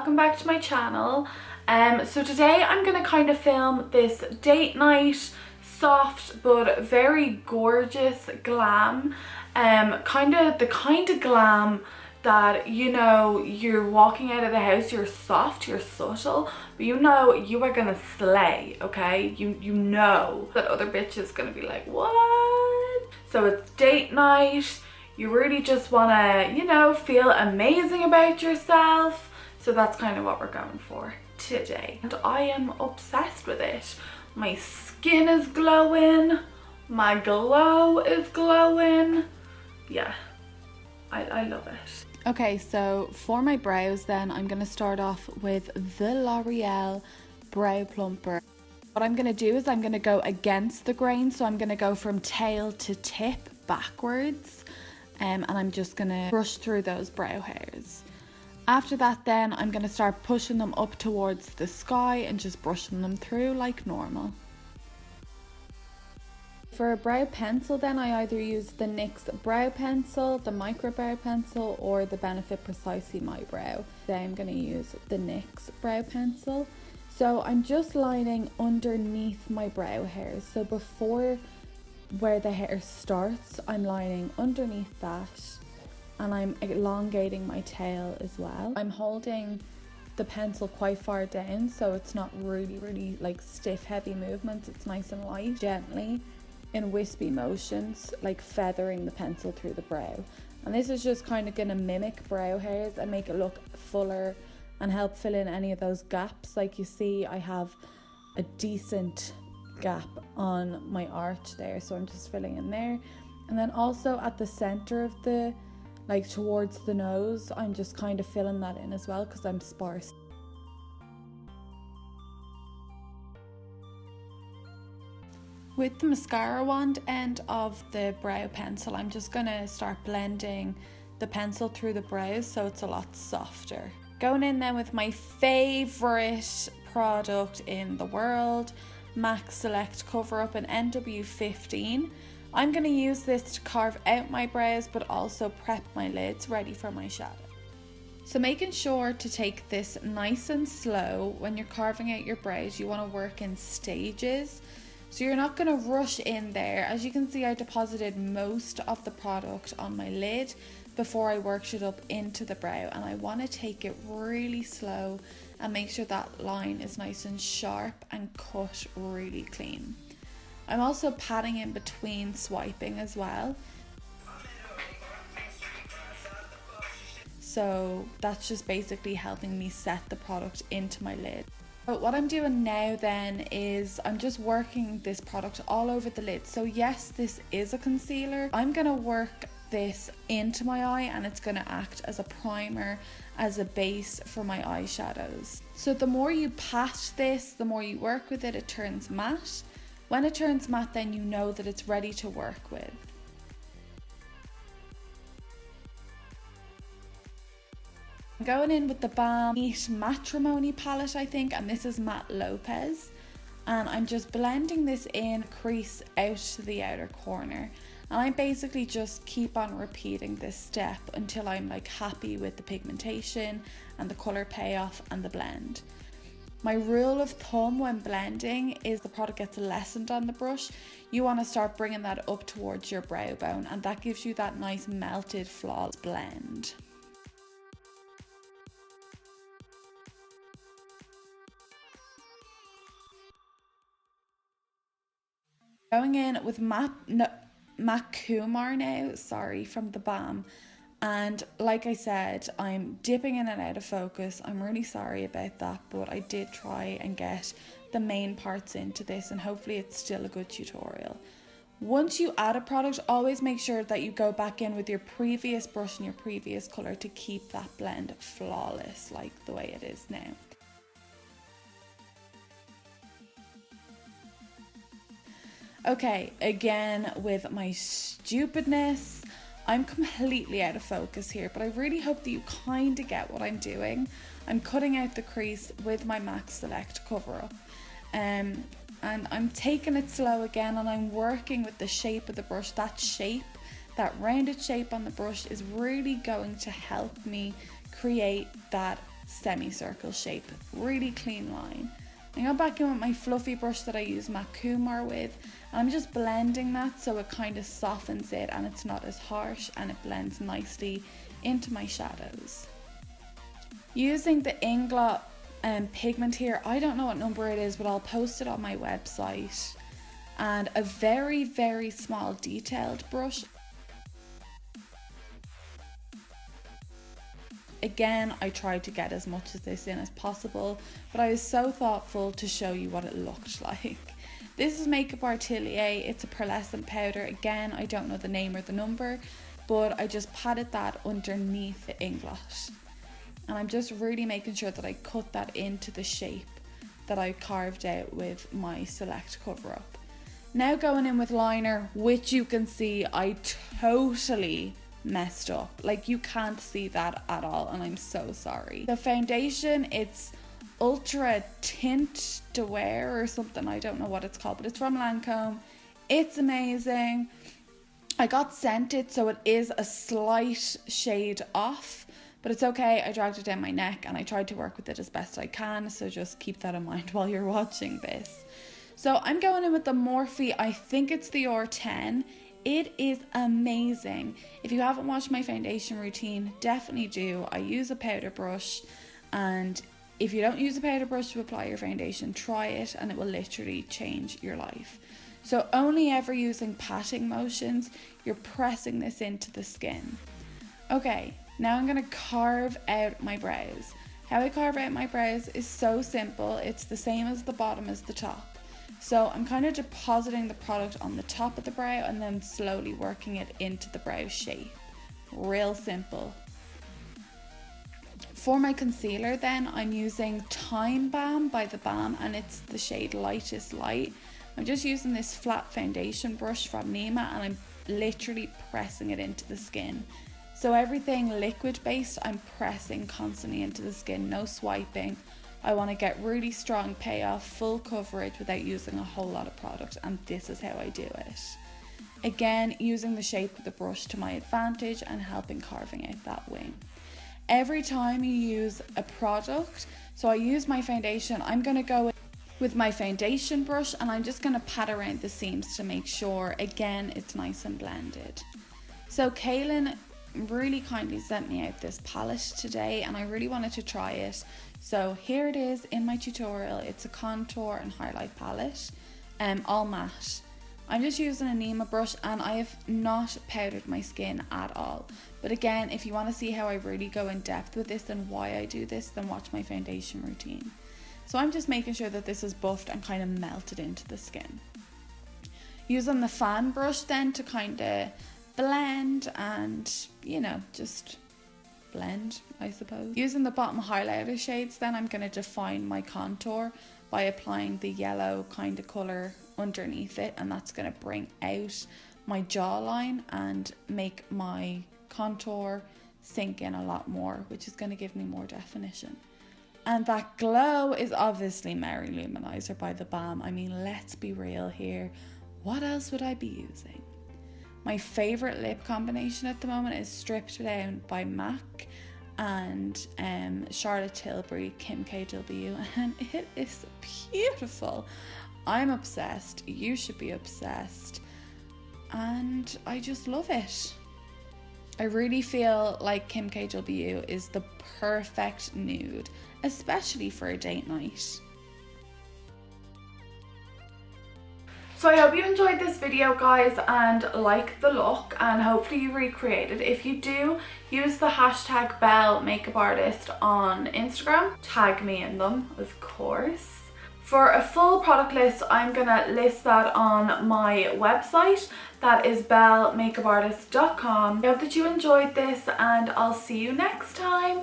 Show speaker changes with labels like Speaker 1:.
Speaker 1: welcome back to my channel. So today I'm gonna kind of film this date night, soft but very gorgeous glam. The kind of glam that, you know, you're walking out of the house, you're soft, you're subtle, but you know you are gonna slay, okay? You know that other bitch is gonna be like, what? So it's date night. You really just wanna, you know, feel amazing about yourself. So that's kind of what we're going for today. And I am obsessed with it. My skin is glowing. My glow is glowing. Yeah, I love it. Okay, so for my brows then, I'm gonna start off with the L'Oreal Brow Plumper. What I'm gonna do is I'm gonna go against the grain. So I'm gonna go from tail to tip backwards. And I'm just gonna brush through those brow hairs. After that then, I'm gonna start pushing them up towards the sky and just brushing them through like normal. For a brow pencil then, I either use the NYX brow pencil, the micro brow pencil, or the Benefit Precisely My Brow. Today I'm gonna use the NYX brow pencil. So I'm just lining underneath my brow hairs. So before where the hair starts, I'm lining underneath that, and I'm elongating my tail as well. I'm holding the pencil quite far down, so it's not really like stiff heavy movements. It's nice and light, gently in wispy motions, like feathering the pencil through the brow. And this is just kind of gonna mimic brow hairs and make it look fuller and help fill in any of those gaps. Like you see, I have a decent gap on my arch there, so I'm just filling in there. And then also at the center of the, like towards the nose, I'm just kind of filling that in as well because I'm sparse. With the mascara wand end of the brow pencil, I'm just gonna start blending the pencil through the brows so it's a lot softer. Going in then with my favorite product in the world, MAC Select Cover Up in NW15. I'm going to use this to carve out my brows but also prep my lids ready for my shadow. So making sure to take this nice and slow when you're carving out your brows. You want to work in stages. So you're not going to rush in there. As you can see, I deposited most of the product on my lid before I worked it up into the brow, and I want to take it really slow and make sure that line is nice and sharp and cut really clean. I'm also patting in between swiping as well. So that's just basically helping me set the product into my lid. But what I'm doing now then is I'm just working this product all over the lid. So yes, this is a concealer. I'm gonna work this into my eye, and it's going to act as a primer, as a base for my eyeshadows. So the more you pat this, the more you work with it, it turns matte. When it turns matte, then you know that it's ready to work with. I'm going in with the Balm Meet Matrimony palette, I think, and this is Matte Lopez. And I'm just blending this in, crease out to the outer corner. And I basically just keep on repeating this step until I'm like happy with the pigmentation and the color payoff and the blend. My rule of thumb when blending is the product gets lessened on the brush. You want to start bringing that up towards your brow bone, and that gives you that nice melted flawless blend. Going in with MAC Kumar now, sorry, from the Balm. And like I said, I'm dipping in and out of focus. I'm really sorry about that, but I did try and get the main parts into this, and hopefully it's still a good tutorial. Once you add a product, always make sure that you go back in with your previous brush and your previous color to keep that blend flawless like the way it is now. Okay, again with my stupidness, I'm completely out of focus here, but I really hope that you kind of get what I'm doing. I'm cutting out the crease with my MAC Select Cover Up. And I'm taking it slow again, and I'm working with the shape of the brush. That shape, that rounded shape on the brush is really going to help me create that semicircle shape, really clean line. I go back in with my fluffy brush that I use Mac Kumar with, and I'm just blending that so it kind of softens it and it's not as harsh, and it blends nicely into my shadows. Using the Inglot pigment here, I don't know what number it is, but I'll post it on my website, and a very, very small detailed brush. Again, I tried to get as much of this in as possible, but I was so thoughtful to show you what it looked like. This is Makeup Atelier, it's a pearlescent powder. Again, I don't know the name or the number, but I just patted that underneath the Inglot. And I'm just really making sure that I cut that into the shape that I carved out with my Select cover up. Now going in with liner, which you can see I totally messed up. Like, you can't see that at all, and I'm so sorry. The foundation, it's Ultra Tint de Wear or something, I don't know what it's called, but it's from Lancome. It's amazing. I got sent it, so it is a slight shade off, but it's okay. I dragged it down my neck and I tried to work with it as best I can, so just keep that in mind while you're watching this. So I'm going in with the Morphe, I think it's the R10. It is amazing. If you haven't watched my foundation routine, definitely do. I use a powder brush, and if you don't use a powder brush to apply your foundation, try it and it will literally change your life. So only ever using patting motions, you're pressing this into the skin. Okay, now I'm going to carve out my brows. How I carve out my brows is so simple. It's the same as the bottom as the top. So I'm kind of depositing the product on the top of the brow and then slowly working it into the brow shape. Real simple. For my concealer then, I'm using Time Balm by The Balm, and it's the shade Lightest Light. I'm just using this flat foundation brush from Nima, and I'm literally pressing it into the skin. So everything liquid based, I'm pressing constantly into the skin, no swiping. I want to get really strong payoff, full coverage without using a whole lot of product, and this is how I do it. Again, using the shape of the brush to my advantage and helping carving out that wing. Every time you use a product, so I use my foundation, I'm going to go with my foundation brush and I'm just going to pat around the seams to make sure, again, it's nice and blended. So Kaylin really kindly sent me out this palette today and I really wanted to try it. So here it is in my tutorial. It's a contour and highlight palette, all matte. I'm just using a Nima brush and I have not powdered my skin at all. But again, if you want to see how I really go in depth with this and why I do this, then watch my foundation routine. So I'm just making sure that this is buffed and kind of melted into the skin. Using the fan brush then to kind of blend and, you know, just blend, I suppose. Using the bottom highlighter shades then, I'm going to define my contour by applying the yellow kind of colour underneath it, and that's going to bring out my jawline and make my contour sink in a lot more, which is going to give me more definition. And that glow is obviously Mary Luminizer by The Balm. I mean, let's be real here. What else would I be using? My favourite lip combination at the moment is Stripped Down by MAC and Charlotte Tilbury Kim KW, and it is beautiful. I'm obsessed. You should be obsessed. And I just love it. I really feel like Kim KW is the perfect nude, especially for a date night. So I hope you enjoyed this video, guys, and like the look, and hopefully you recreate it. If you do, use the hashtag #BelleMakeupArtist on Instagram. Tag me in them, of course. For a full product list, I'm gonna list that on my website. That is bellemakeupartist.com. I hope that you enjoyed this, and I'll see you next time.